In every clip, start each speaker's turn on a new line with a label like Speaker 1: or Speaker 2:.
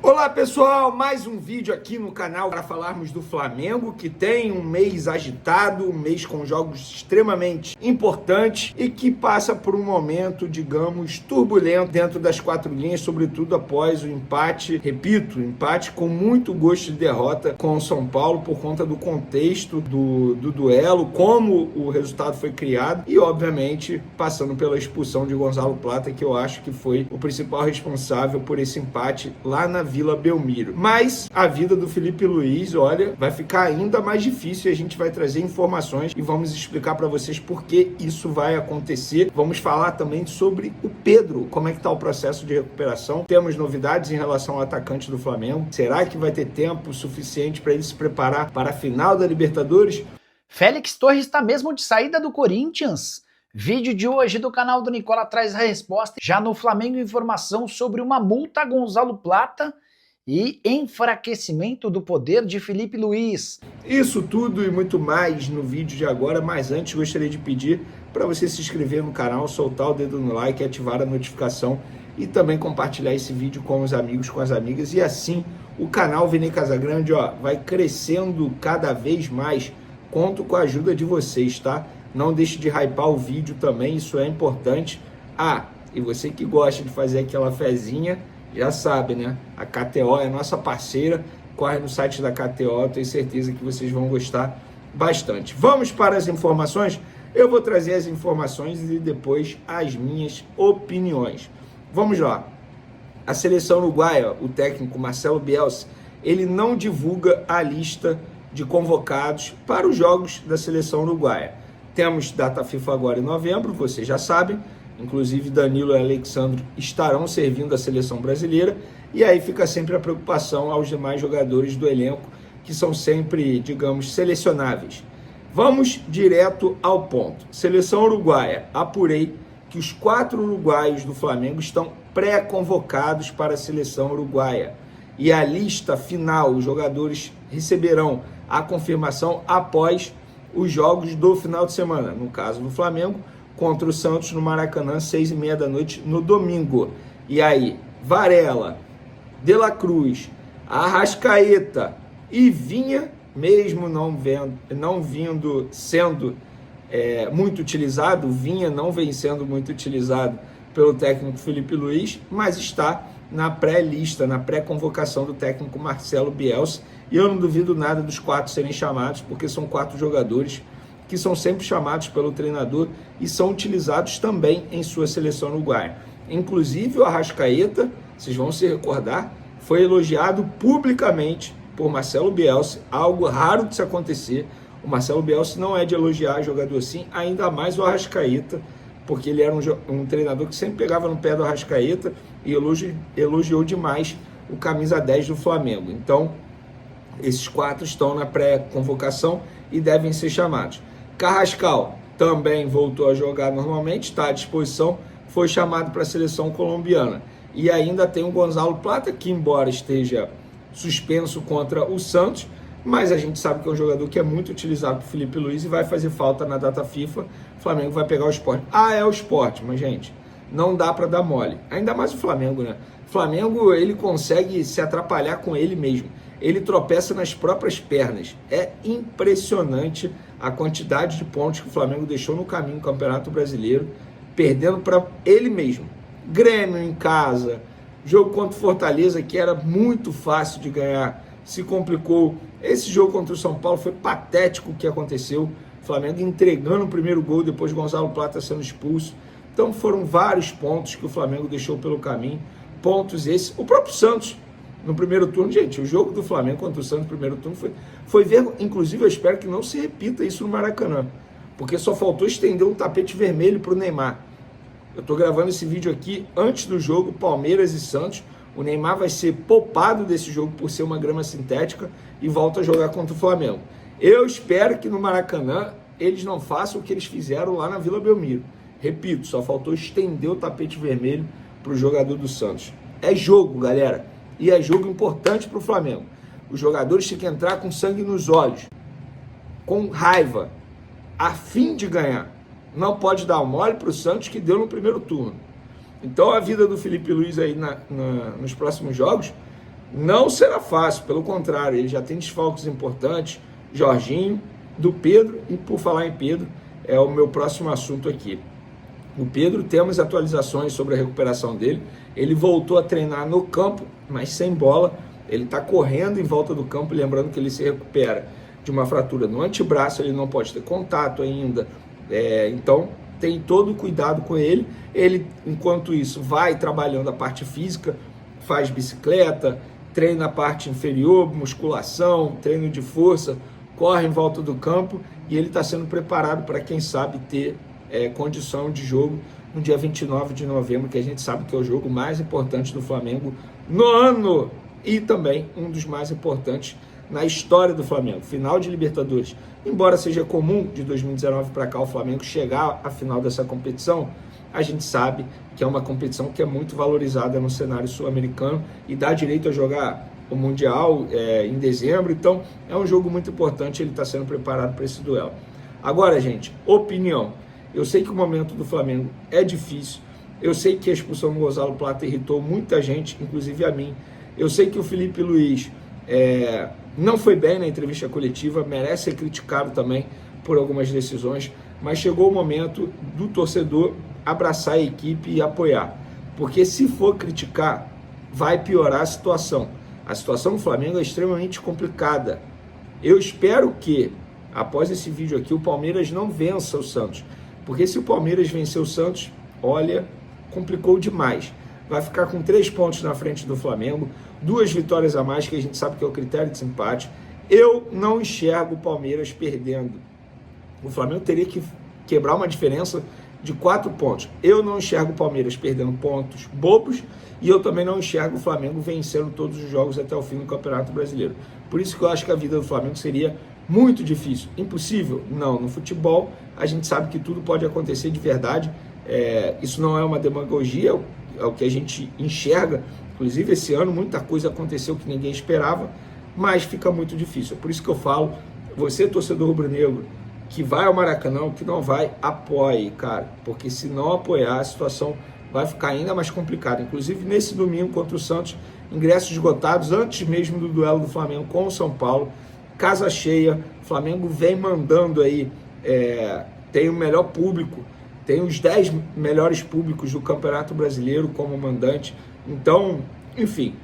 Speaker 1: Olá pessoal, mais um vídeo aqui no canal para falarmos do Flamengo, que tem um mês agitado, um mês com jogos extremamente importantes e que passa por um momento, digamos, turbulento dentro das quatro linhas, sobretudo após o empate, repito, empate com muito gosto de derrota com o São Paulo por conta do contexto do duelo, como o resultado foi criado e, obviamente, passando pela expulsão de Gonzalo Plata, que eu acho que foi o principal responsável por esse empate lá na Vila Belmiro. Mas a vida do Felipe Luiz, olha, vai ficar ainda mais difícil e a gente vai trazer informações e vamos explicar para vocês por que isso vai acontecer. Vamos falar também sobre o Pedro, como é que está o processo de recuperação. Temos novidades em relação ao atacante do Flamengo. Será que vai ter tempo suficiente para ele se preparar para a final da Libertadores?
Speaker 2: Félix Torres está mesmo de saída do Corinthians? Vídeo de hoje do canal do Nicola traz a resposta. Já no Flamengo, informação sobre uma multa a Gonzalo Plata e enfraquecimento do poder de Felipe Luiz.
Speaker 1: Isso tudo e muito mais no vídeo de agora, mas antes gostaria de pedir para você se inscrever no canal, soltar o dedo no like, ativar a notificação e também compartilhar esse vídeo com os amigos, com as amigas, e assim o canal Vini Casagrande vai crescendo cada vez mais. Conto com a ajuda de vocês, tá? Não deixe de hypar o vídeo também, isso é importante. E você que gosta de fazer aquela fezinha, já sabe, né? A KTO é a nossa parceira, corre no site da KTO, tenho certeza que vocês vão gostar bastante. Vamos para as informações? Eu vou trazer as informações e depois as minhas opiniões. Vamos lá. A seleção uruguaia, o técnico Marcelo Bielsa, ele não divulga a lista de convocados para os jogos da seleção uruguaia. Temos data FIFA agora em novembro, vocês já sabem. Inclusive Danilo e Alexandre estarão servindo a seleção brasileira. E aí fica sempre a preocupação aos demais jogadores do elenco, que são sempre, digamos, selecionáveis. Vamos direto ao ponto. Seleção uruguaia. Apurei que os 4 uruguaios do Flamengo estão pré-convocados para a seleção uruguaia. E a lista final, os jogadores receberão a confirmação após os jogos do final de semana. No caso do Flamengo, contra o Santos no Maracanã, 6h30 da noite no domingo. E aí, Varela, De La Cruz, Arrascaeta e Vinha, mesmo não vindo sendo muito utilizado, Vinha não vem sendo muito utilizado pelo técnico Felipe Luiz, mas está na pré-lista, na pré-convocação do técnico Marcelo Bielsa. E eu não duvido nada dos 4 serem chamados, porque são 4 jogadores que são sempre chamados pelo treinador e são utilizados também em sua seleção uruguaia. Inclusive o Arrascaeta, vocês vão se recordar, foi elogiado publicamente por Marcelo Bielsa, algo raro de se acontecer. O Marcelo Bielsa não é de elogiar jogador assim, ainda mais o Arrascaeta, porque ele era um treinador que sempre pegava no pé do Arrascaeta e elogiou demais o camisa 10 do Flamengo. Então, esses 4 estão na pré-convocação e devem ser chamados. Carrascal também voltou a jogar normalmente, está à disposição, foi chamado para a seleção colombiana. E ainda tem o Gonzalo Plata, que embora esteja suspenso contra o Santos, mas a gente sabe que é um jogador que é muito utilizado por Felipe Luiz e vai fazer falta na data FIFA. O Flamengo vai pegar o Sport. É o Sport, mas gente, não dá para dar mole. Ainda mais o Flamengo, né? O Flamengo, ele consegue se atrapalhar com ele mesmo. Ele tropeça nas próprias pernas. É impressionante a quantidade de pontos que o Flamengo deixou no caminho do Campeonato Brasileiro, perdendo para ele mesmo. Grêmio em casa, jogo contra o Fortaleza, que era muito fácil de ganhar, se complicou. Esse jogo contra o São Paulo foi patético o que aconteceu. O Flamengo entregando o primeiro gol, depois de Gonzalo Plata sendo expulso. Então foram vários pontos que o Flamengo deixou pelo caminho. Pontos esses. O próprio Santos, no primeiro turno, gente, o jogo do Flamengo contra o Santos no primeiro turno foi vergonha. Inclusive, eu espero que não se repita isso no Maracanã, porque só faltou estender um tapete vermelho para o Neymar. Eu estou gravando esse vídeo aqui antes do jogo Palmeiras e Santos. O Neymar vai ser poupado desse jogo por ser uma grama sintética e volta a jogar contra o Flamengo. Eu espero que no Maracanã eles não façam o que eles fizeram lá na Vila Belmiro. Repito, só faltou estender o tapete vermelho para o jogador do Santos. É jogo, galera. E é jogo importante para o Flamengo. Os jogadores têm que entrar com sangue nos olhos, com raiva, a fim de ganhar. Não pode dar mole para o Santos, que deu no primeiro turno. Então a vida do Felipe Luiz aí nos próximos jogos Não será fácil, pelo contrário, ele já tem desfalques importantes, Jorginho, do Pedro, e por falar em Pedro, é o meu próximo assunto aqui. O Pedro, temos atualizações sobre a recuperação dele, ele voltou a treinar no campo, mas sem bola, ele está correndo em volta do campo, lembrando que ele se recupera de uma fratura no antebraço, ele não pode ter contato ainda, então tem todo o cuidado com ele. Ele, enquanto isso, vai trabalhando a parte física, faz bicicleta, treina a parte inferior, musculação, treino de força, corre em volta do campo, e ele está sendo preparado para, quem sabe, ter condição de jogo no dia 29 de novembro, que a gente sabe que é o jogo mais importante do Flamengo no ano, e também um dos mais importantes na história do Flamengo. Final de Libertadores. Embora seja comum de 2019 para cá o Flamengo chegar à final dessa competição, a gente sabe que é uma competição que é muito valorizada no cenário sul-americano e dá direito a jogar o Mundial em dezembro. Então é um jogo muito importante, ele está sendo preparado para esse duelo. Agora, gente, opinião. Eu sei que o momento do Flamengo é difícil, eu sei que a expulsão do Gonzalo Plata irritou muita gente, inclusive a mim. Eu sei que o Felipe Luiz não foi bem na entrevista coletiva, merece ser criticado também por algumas decisões, mas chegou o momento do torcedor abraçar a equipe e apoiar, porque se for criticar, vai piorar a situação. A situação do Flamengo é extremamente complicada. Eu espero que, após esse vídeo aqui, o Palmeiras não vença o Santos, porque se o Palmeiras vencer o Santos, olha, complicou demais. Vai ficar com 3 pontos na frente do Flamengo, 2 vitórias a mais, que a gente sabe que é o critério de desempate. Eu não enxergo o Palmeiras perdendo. O Flamengo teria que quebrar uma diferença de 4 pontos. Eu não enxergo o Palmeiras perdendo pontos bobos, e eu também não enxergo o Flamengo vencendo todos os jogos até o fim do Campeonato Brasileiro. Por isso que eu acho que a vida do Flamengo seria muito difícil. Impossível? Não. No futebol, a gente sabe que tudo pode acontecer de verdade. Isso não é uma demagogia, é o que a gente enxerga. Inclusive, esse ano, muita coisa aconteceu que ninguém esperava, mas fica muito difícil. Por isso que eu falo, você, torcedor rubro-negro, que vai ao Maracanã, que não vai, apoie, cara. Porque se não apoiar, a situação vai ficar ainda mais complicada. Inclusive, nesse domingo contra o Santos, ingressos esgotados, antes mesmo do duelo do Flamengo com o São Paulo, casa cheia, o Flamengo vem mandando aí, tem o melhor público, tem os 10 melhores públicos do Campeonato Brasileiro como mandante. Então, enfim,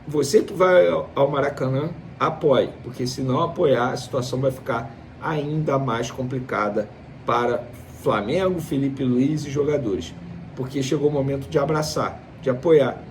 Speaker 1: você que vai ao Maracanã, apoie, porque se não apoiar, a situação vai ficar ainda mais complicada para Flamengo, Felipe Luiz e jogadores, porque chegou o momento de abraçar, de apoiar.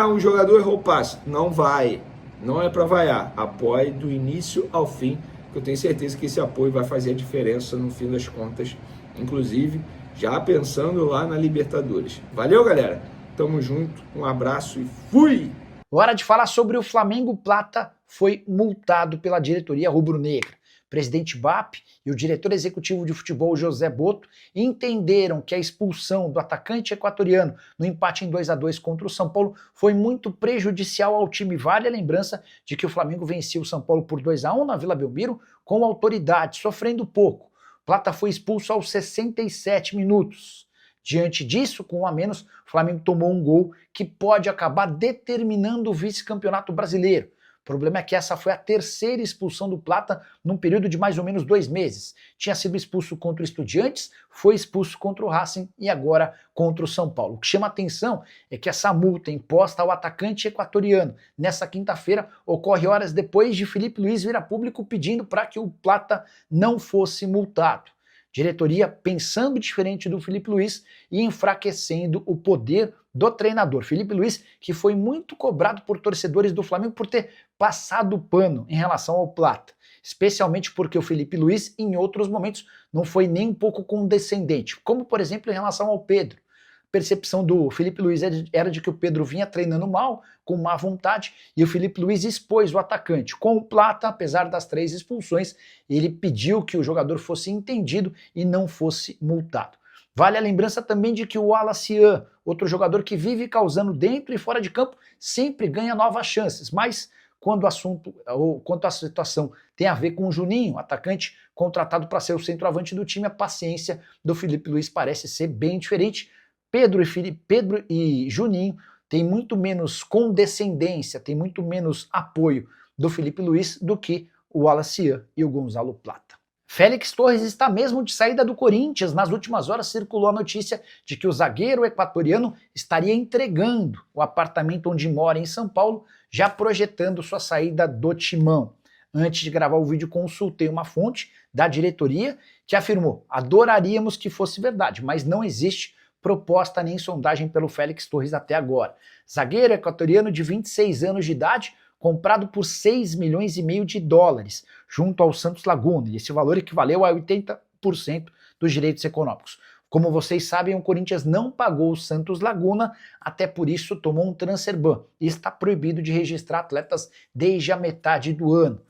Speaker 1: Um jogador errou o passe, não vai, não é para vaiar, apoie do início ao fim, que eu tenho certeza que esse apoio vai fazer a diferença no fim das contas, inclusive já pensando lá na Libertadores. Valeu, galera, tamo junto, um abraço e fui!
Speaker 2: Hora de falar sobre o Flamengo. Plata foi multado pela diretoria rubro-negra. O presidente BAP e o diretor executivo de futebol José Boto entenderam que a expulsão do atacante equatoriano no empate em 2-2 contra o São Paulo foi muito prejudicial ao time. Vale a lembrança de que o Flamengo venceu o São Paulo por 2-1 na Vila Belmiro com autoridade, sofrendo pouco. Plata foi expulso aos 67 minutos. Diante disso, com 1 a menos, o Flamengo tomou um gol que pode acabar determinando o vice-campeonato brasileiro. O problema é que essa foi a 3ª expulsão do Plata num período de mais ou menos 2 meses. Tinha sido expulso contra o Estudiantes, foi expulso contra o Racing e agora contra o São Paulo. O que chama atenção é que essa multa imposta ao atacante equatoriano nessa quinta-feira ocorre horas depois de Felipe Luiz vir a público pedindo para que o Plata não fosse multado. Diretoria pensando diferente do Felipe Luiz e enfraquecendo o poder do treinador. Felipe Luiz, que foi muito cobrado por torcedores do Flamengo por ter passado o pano em relação ao Plata, especialmente porque o Felipe Luiz, em outros momentos, não foi nem um pouco condescendente, como, por exemplo, em relação ao Pedro. A percepção do Felipe Luiz era de que o Pedro vinha treinando mal, com má vontade, e o Felipe Luiz expôs o atacante. Com o Plata, apesar das 3 expulsões, ele pediu que o jogador fosse entendido e não fosse multado. Vale a lembrança também de que o Wallace, outro jogador que vive causando dentro e fora de campo, sempre ganha novas chances, mas quando o assunto ou quanto a situação tem a ver com o Juninho, atacante contratado para ser o centroavante do time, a paciência do Felipe Luiz parece ser bem diferente. Pedro e Juninho tem muito menos condescendência, tem muito menos apoio do Felipe Luiz do que o Wallace Ian e o Gonzalo Plata. Félix Torres está mesmo de saída do Corinthians. Nas últimas horas circulou a notícia de que o zagueiro equatoriano estaria entregando o apartamento onde mora em São Paulo, já projetando sua saída do timão. Antes de gravar o vídeo, consultei uma fonte da diretoria que afirmou: adoraríamos que fosse verdade, mas não existe proposta nem sondagem pelo Félix Torres até agora. Zagueiro equatoriano de 26 anos de idade, comprado por 6,5 milhões de dólares, junto ao Santos Laguna, e esse valor equivaleu a 80% dos direitos econômicos. Como vocês sabem, o Corinthians não pagou o Santos Laguna, até por isso tomou um transfer ban e está proibido de registrar atletas desde a metade do ano.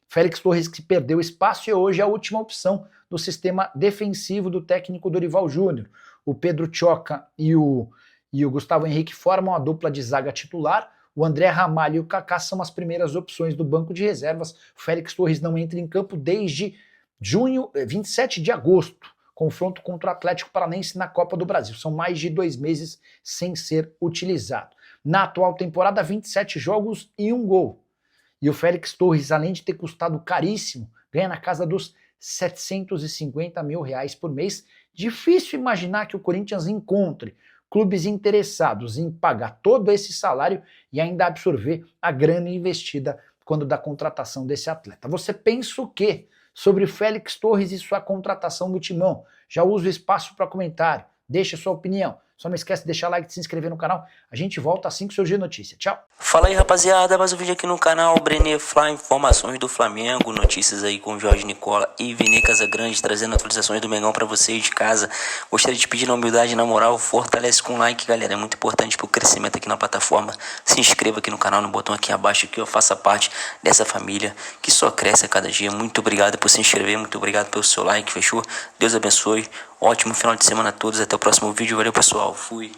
Speaker 2: Félix Torres, que perdeu espaço, e hoje é a última opção do sistema defensivo do técnico Dorival Júnior. O Pedro Choca e o Gustavo Henrique formam a dupla de zaga titular. O André Ramalho e o Kaká são as primeiras opções do banco de reservas. O Félix Torres não entra em campo desde 27 de agosto, confronto contra o Atlético Paranaense na Copa do Brasil. São mais de 2 meses sem ser utilizado. Na atual temporada, 27 jogos e 1 gol. E o Félix Torres, além de ter custado caríssimo, ganha na casa dos 750 mil reais por mês. Difícil imaginar que o Corinthians encontre clubes interessados em pagar todo esse salário e ainda absorver a grana investida quando da contratação desse atleta. Você pensa o quê sobre Félix Torres e sua contratação do timão? Já usa o espaço para comentário, deixa sua opinião. Só não esquece de deixar like e de se inscrever no canal. A gente volta assim que surgir notícia. Tchau!
Speaker 3: Fala aí, rapaziada, mais um vídeo aqui no canal Brenner Fly, informações do Flamengo, notícias aí com Jorge Nicola e Vini Casagrande, trazendo atualizações do Mengão pra vocês de casa. Gostaria de pedir na humildade, na moral, fortalece com like, galera, é muito importante pro crescimento aqui na plataforma. Se inscreva aqui no canal, no botão aqui abaixo, que eu faça parte dessa família que só cresce a cada dia. Muito obrigado por se inscrever, muito obrigado pelo seu like, fechou? Deus abençoe, ótimo final de semana a todos, até o próximo vídeo, valeu pessoal, fui!